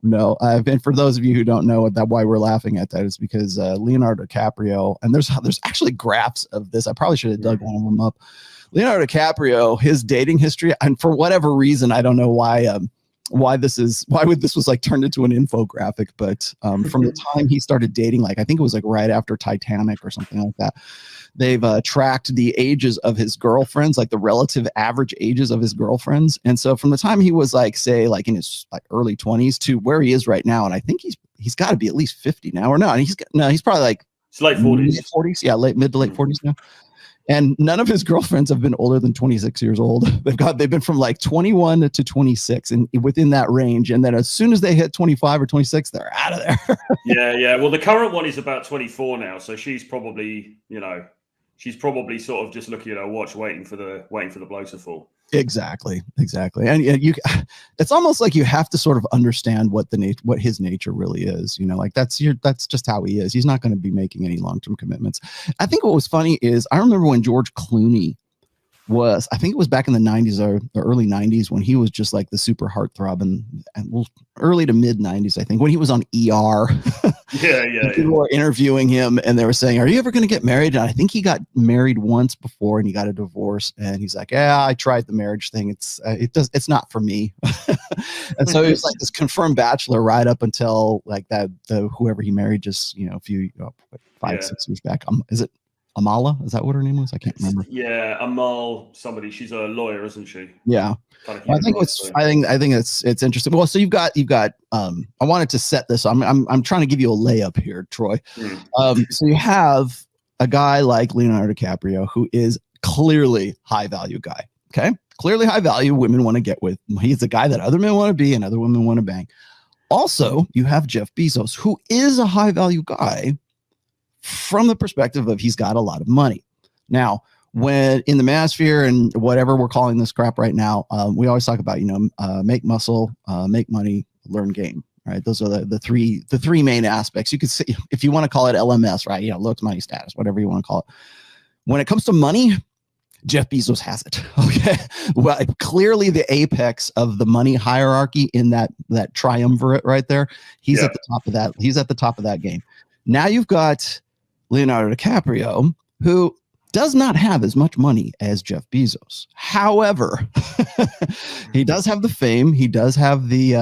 No. And for those of you who don't know why we're laughing at that is because Leonardo DiCaprio, and there's actually graphs of this. I probably should have dug one of them up. Leonardo DiCaprio, his dating history, and for whatever reason, I don't know why this was like turned into an infographic, but from the time he started dating, like I think it was like right after Titanic or something like that, they've tracked the ages of his girlfriends, like the relative average ages of his girlfriends. And so from the time he was like, say, like in his like early 20s to where he is right now, and I think he's got to be at least 50 now, or no, he's probably like it's late 40s. 40s, yeah, mid to late 40s now. And none of his girlfriends have been older than 26 years old. They've been from like 21 to 26 and within that range. And then as soon as they hit 25 or 26, they're out of there. Yeah. Well, the current one is about 24 now. So she's probably sort of just looking at her watch, waiting for the blow to fall. Exactly. And it's almost like you have to sort of understand what his nature really is. You know, like that's just how he is. He's not going to be making any long-term commitments. I think what was funny is I remember when George Clooney I think it was back in the 90s or the early 90s when he was just like the super heartthrob and early to mid 90s, I think, when he was on ER. Yeah. People were interviewing him and they were saying, "Are you ever going to get married?" And I think he got married once before and he got a divorce. And he's like, "Yeah, I tried the marriage thing. It's not for me." And so he was like this confirmed bachelor right up until like whoever he married just, a few 6 years back. Is it Amala? Is that what her name was? I can't remember. Yeah, Amal somebody. She's a lawyer, isn't she? Yeah. I think it's interesting. Well, so you've got I wanted to set this. I'm trying to give you a layup here, Troy. So you have a guy like Leonardo DiCaprio who is clearly high value guy. Okay. Clearly high value, women want to get with. He's a guy that other men want to be and other women want to bang. Also, you have Jeff Bezos, who is a high value guy from the perspective of he's got a lot of money. Now, when in the manosphere and whatever we're calling this crap right now, we always talk about, make muscle, make money, learn game, right? Those are the three main aspects. You could say, if you want to call it LMS, right? Looks, money, status, whatever you want to call it. When it comes to money, Jeff Bezos has it. Okay. Well, clearly the apex of the money hierarchy in that triumvirate right there. He's at the top of that. He's at the top of that game. Now you've got Leonardo DiCaprio, who does not have as much money as Jeff Bezos. However, he does have the fame. He does have the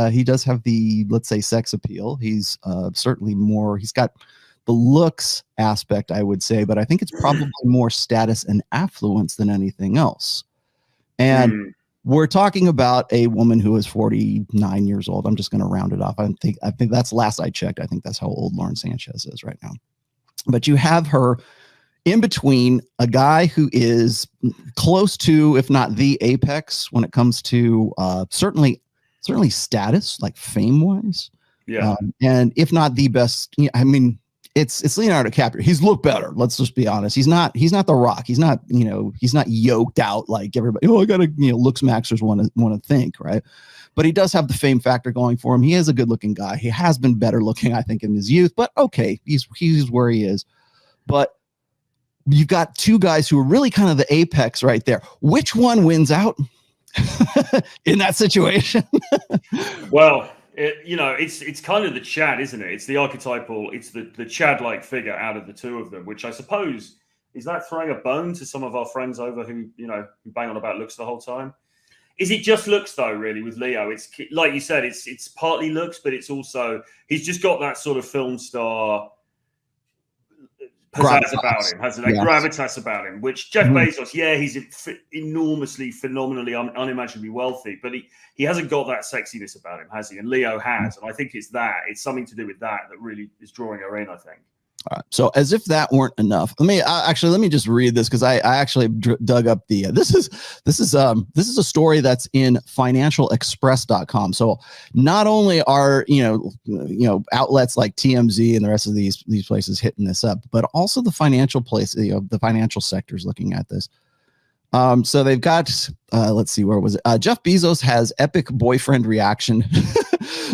let's say sex appeal. He's certainly more. He's got the looks aspect, I would say, but I think it's probably more status and affluence than anything else. And we're talking about a woman who is 49 years old. I'm just going to round it off. I think that's last I checked. I think that's how old Lauren Sanchez is right now. But you have her in between a guy who is close to, if not the apex, when it comes to certainly status, like fame wise. Yeah. And if not the best, I mean, it's Leonardo DiCaprio. He's looked better. Let's just be honest. He's not The Rock. He's not yoked out like everybody. I gotta, looks maxers want to think, right? But he does have the fame factor going for him. He is a good looking guy. He has been better looking, I think, in his youth, but okay, he's where he is. But you've got two guys who are really kind of the apex right there. Which one wins out in that situation? Well, it's kind of the Chad, isn't it? It's the archetypal, it's the Chad-like figure out of the two of them, which I suppose, is that throwing a bone to some of our friends over who bang on about looks the whole time? Is it just looks though, really, with Leo? It's like you said, it's partly looks, but it's also, he's just got that sort of film star pizzazz about him, hasn't he? Gravitas about him, which Jeff Bezos, he's enormously, phenomenally, unimaginably wealthy, but he hasn't got that sexiness about him, has he? And Leo has, and I think it's something to do with that really is drawing her in, I think. All right. So as if that weren't enough, let me just read this because I actually dug up the this is a story that's in financialexpress.com. So not only are outlets like TMZ and the rest of these places hitting this up, but also the financial place, the financial sector's looking at this. So they've got let's see, where was it? Jeff Bezos has epic boyfriend reaction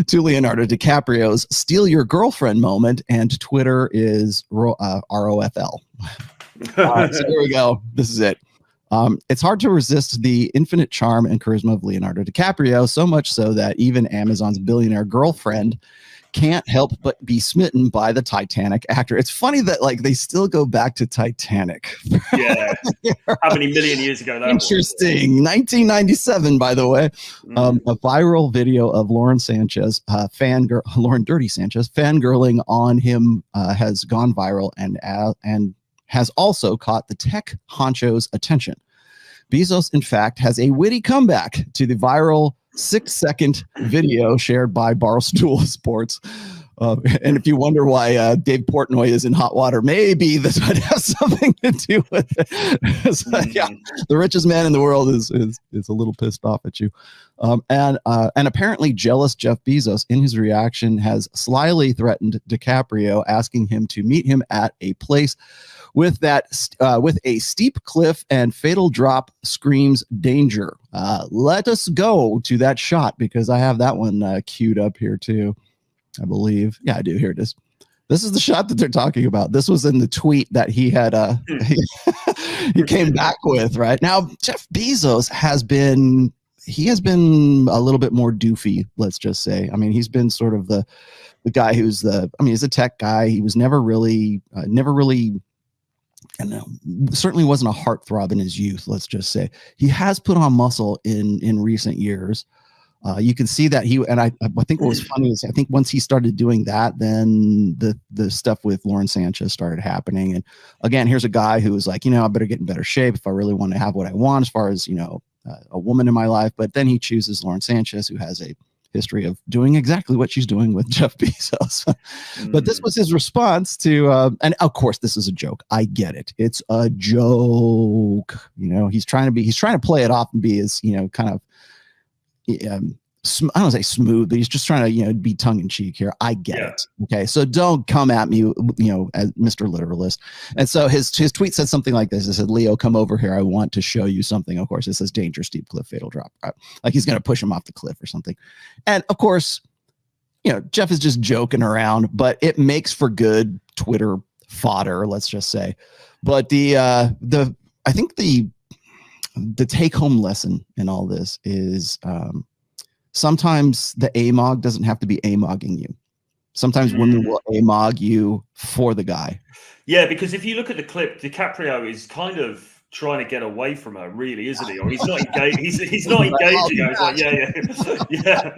to Leonardo DiCaprio's "steal your girlfriend" moment, and Twitter is ROFL. So here we go. This is it. It's hard to resist the infinite charm and charisma of Leonardo DiCaprio, so much so that even Amazon's billionaire girlfriend can't help but be smitten by the Titanic actor. It's funny that like they still go back to Titanic. Yeah. How many million years ago that Interesting. Was? 1997, by the way. A viral video of Lauren Sanchez, Lauren Dirty Sanchez, fangirling on him has gone viral and has also caught the tech honcho's attention. Bezos, in fact, has a witty comeback to the viral 6-second video shared by Barstool Sports. And if you wonder why Dave Portnoy is in hot water, maybe this might have something to do with it. So, yeah, the richest man in the world is a little pissed off at you. And apparently jealous Jeff Bezos, in his reaction, has slyly threatened DiCaprio, asking him to meet him at a place with a steep cliff and fatal drop screams danger. Let us go to that shot because I have that one queued up here too, I believe. Yeah, I do. Here it is. This is the shot that they're talking about. This was in the tweet that he had he came back with. Right now, Jeff Bezos has been a little bit more doofy, let's just say. I mean, he's been sort of the guy who's he's a tech guy. He was never really and certainly wasn't a heartthrob in his youth, let's just say. He has put on muscle in recent years. You can see that I think what was funny is I think once he started doing that, then the stuff with Lauren Sanchez started happening. And again, here's a guy who was like, I better get in better shape if I really want to have what I want as far as, a woman in my life. But then he chooses Lauren Sanchez, who has a history of doing exactly what she's doing with Jeff Bezos. But this was his response to, and of course, this is a joke. I get it. It's a joke. He's trying to play it off and be as, kind of, I don't say smooth, but he's just trying to, be tongue in cheek here. I get it. Okay. So don't come at me, as Mr. Literalist. And so his tweet said something like this. It said, Leo, come over here. I want to show you something. Of course, it says danger, steep cliff, fatal drop. Right? Like he's going to push him off the cliff or something. And of course, Jeff is just joking around, but it makes for good Twitter fodder, let's just say. But I think the take home lesson in all this is, sometimes the AMOG doesn't have to be AMOGing you. Sometimes women will AMOG you for the guy. Yeah, because if you look at the clip, DiCaprio is kind of trying to get away from her, really, isn't he? Or he's not engaged. He's not engaging her. He's like, yeah.